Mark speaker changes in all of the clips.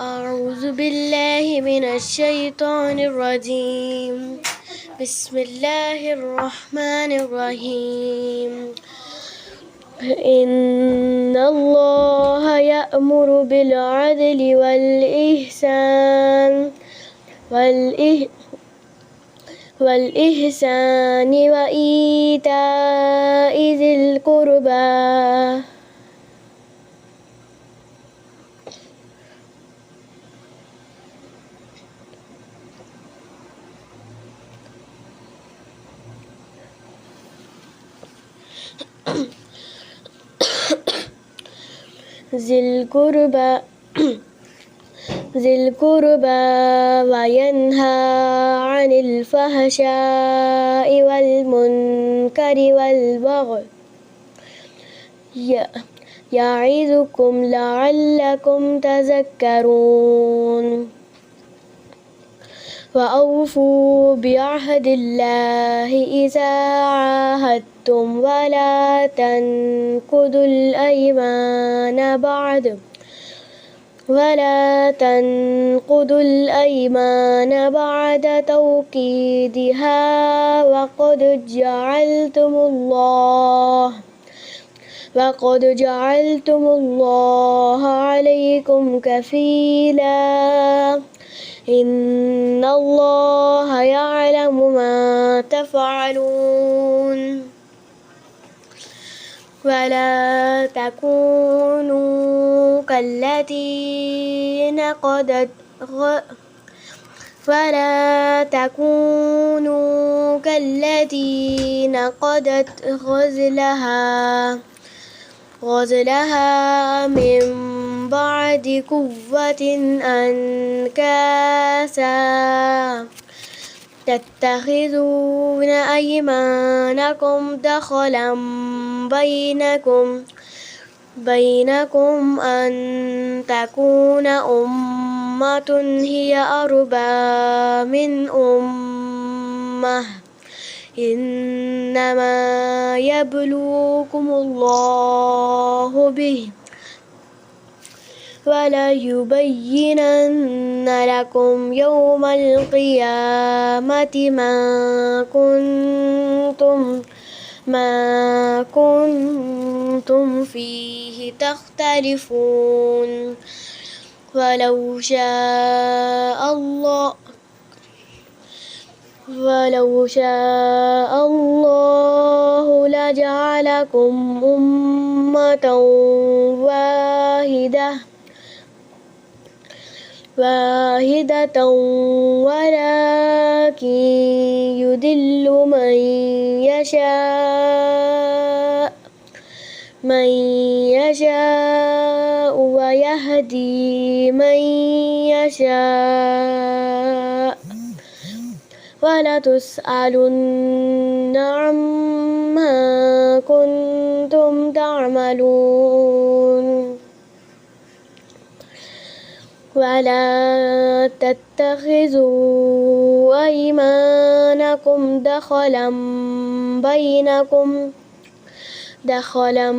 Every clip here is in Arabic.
Speaker 1: أعوذ بالله من الشيطان الرجيم. بسم الله الرحمن الرحيم. إن الله يأمر بالعدل والإحسان وإيتاء ذي القربى ذي القربى وينهى عن الفحشاء والمنكر والبغي يعظكم لعلكم تذكرون. وأوفوا بعهد الله إذا عاهدتم ولا تنقضوا الأيمان بعد توكيدها وقد جعلتم الله عليكم كفيلا. إن الله يعلم ما تفعلون. ولا تكونوا كالتي نقضت غزلها من بعد قوة أنكاسا تتخذون أيمانكم دخلا بينكم أن تكون أمة هي أربى من أمة إنما يبلوكم الله به وليبينن لكم يوم القيامة ما كنتم فيه تختلفون. ولو شاء الله لجعلكم أمة واحدة ولكن يضل من يشاء ويهدي من يشاء ولتسألن عما كنتم تعملون. ولا تتخذوا أيمانكم دخلا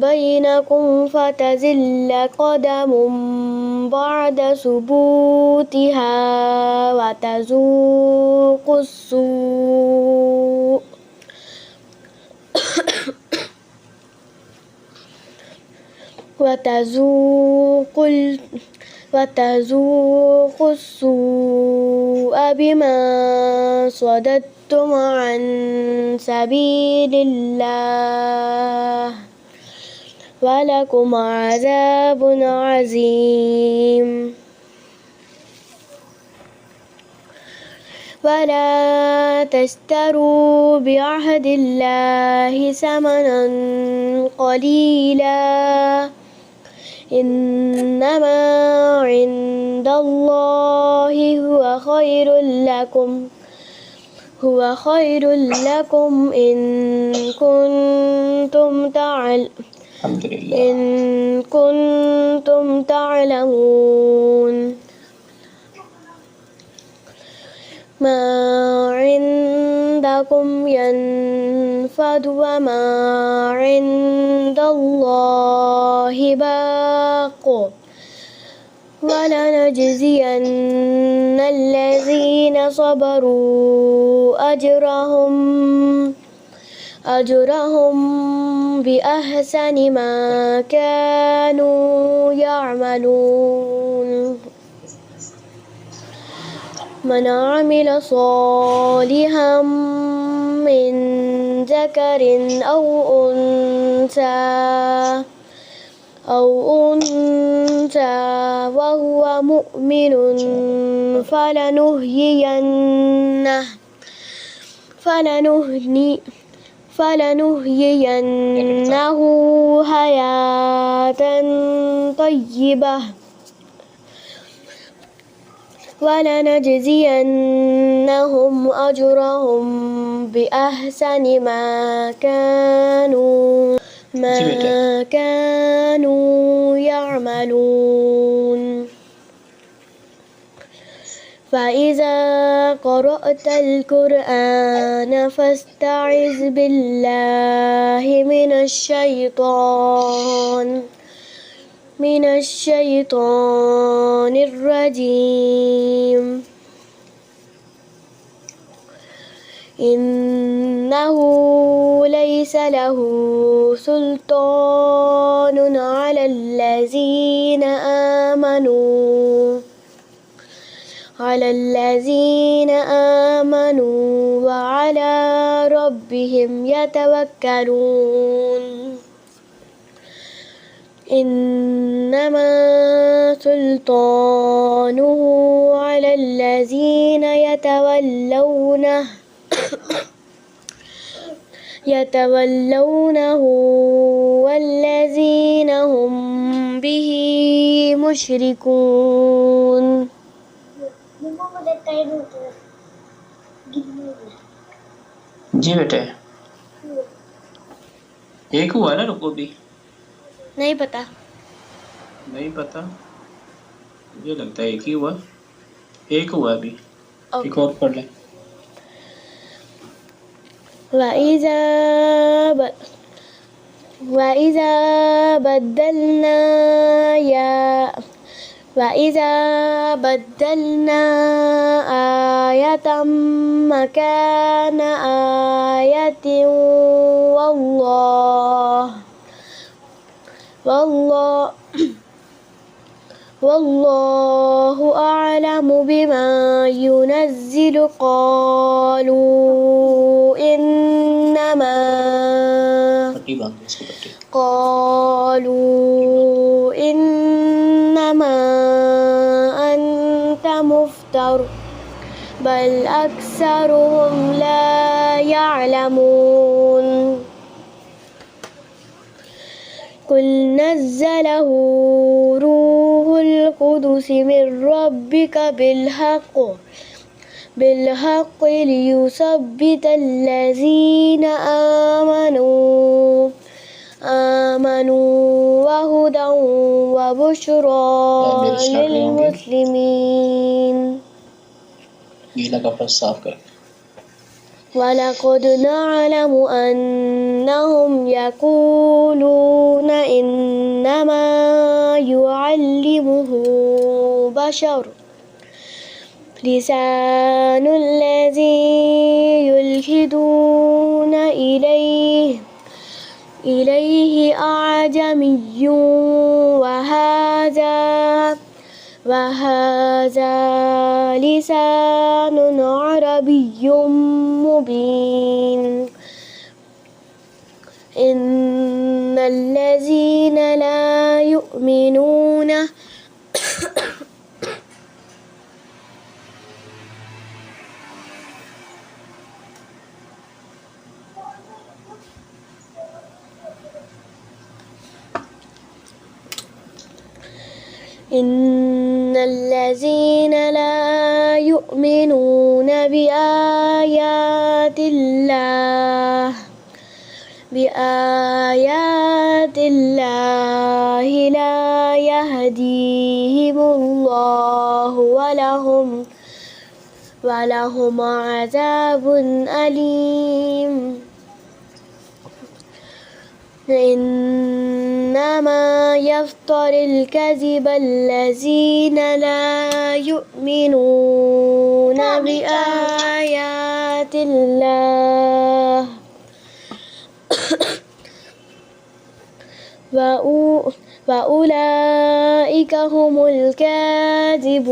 Speaker 1: بينكم فتزل قدم بعد ثبوتها وتذوقوا السوء بما صددتم عن سبيل الله ولكم عذاب عظيم. ولا تشتروا بعهد الله ثمنا قليلا إنما عند الله هو خير لكم إن كنتم تعلمون. ما عندكم ينفد وما عند الله باق ولنجزين الذين صبروا أجرهم بأحسن ما كانوا يعملون من عمل صالحا من ذكر أو أنثى وهو مؤمن فلنحيينه حياة طيبة ولنجزينهم أجرهم بأحسن ما كانوا يعملون فإذا قرأت القرآن فاستعذ بالله من الشيطان الرجيم إنه ليس له سلطان على الذين آمنوا وعلى ربهم يتوكلون إنما سلطانه على الذين يتولونه والذين هم به مشركون
Speaker 2: जी बेटे एक हुआ ना रुको भी
Speaker 1: नहीं पता
Speaker 2: मुझे लगता है एक ही हुआ अभी एक और पढ़ ले
Speaker 1: وإذا بدلنا آية مكان آية والله أعلم بما ينزل قالوا إنما أنت مفتر بل أكثرهم لا يعلمون قل نزله روح القدس من ربك بالحق ليثبت الذين آمنوا وهدى وبشرى للمسلمين ولقد نعلم أنهم يقولون إنما يعلمه بشر لسان الذي يلحدون إليه أعجمي وهذا لسان عربي مبين إن الذين لا يؤمنون إن الذين لا يؤمنون بآيات الله لا يهديهم الله ولهم عذاب أليم إنما يفتر الكذب الذين لا يؤمنون بآيات الله وأولئك هم الكاذبون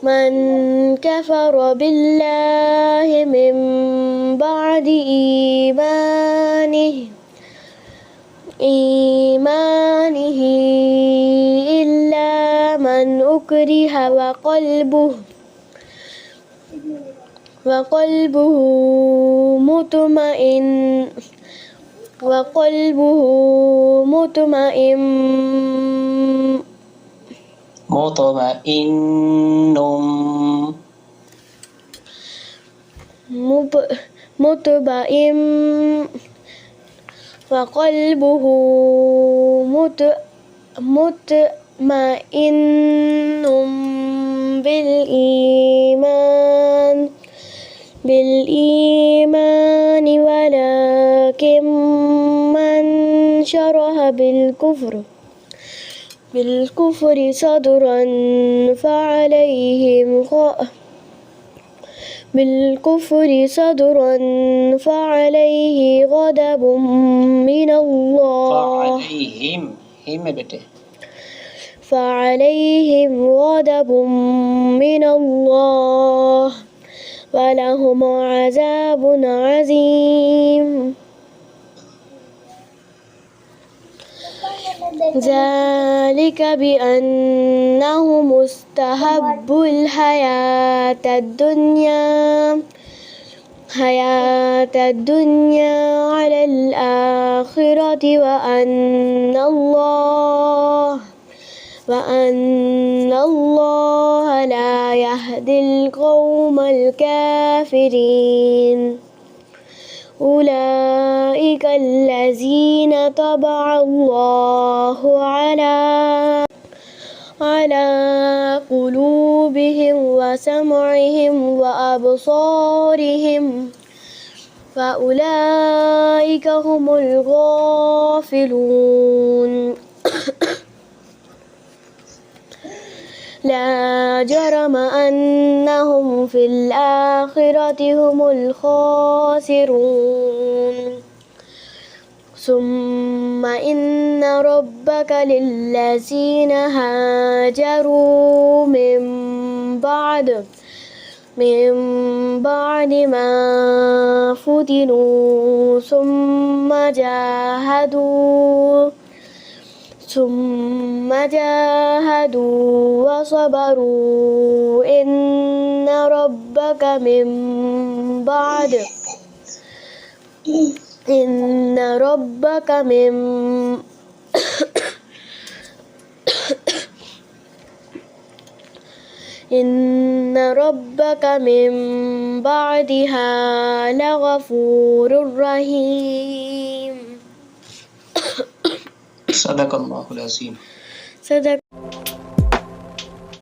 Speaker 1: من كفر بالله من بعد إيمانه إلا من أكره وقلبه مطمئن
Speaker 2: مطمئن
Speaker 1: وقلبه مطمئن بالإيمان ولكن من شرح بالكفر صدرا فعليه غضب من الله ولهم عذاب عظيم ذلك بأنهم استحبوا الحياة الدنيا على الآخرة وأن الله لا يهدي القوم الكافرين أولئك الذين طبع الله على قلوبهم وسمعهم وأبصارهم فأولئك هم الغافلون لا جرم أنهم في الآخرة هم الخاسرون ثم إن ربك للذين هاجروا من بعد ما فتنوا ثم جاهدوا وصبروا إن ربك من بعدها لغفور رحيم
Speaker 2: صدق الله العظيم.
Speaker 1: صدق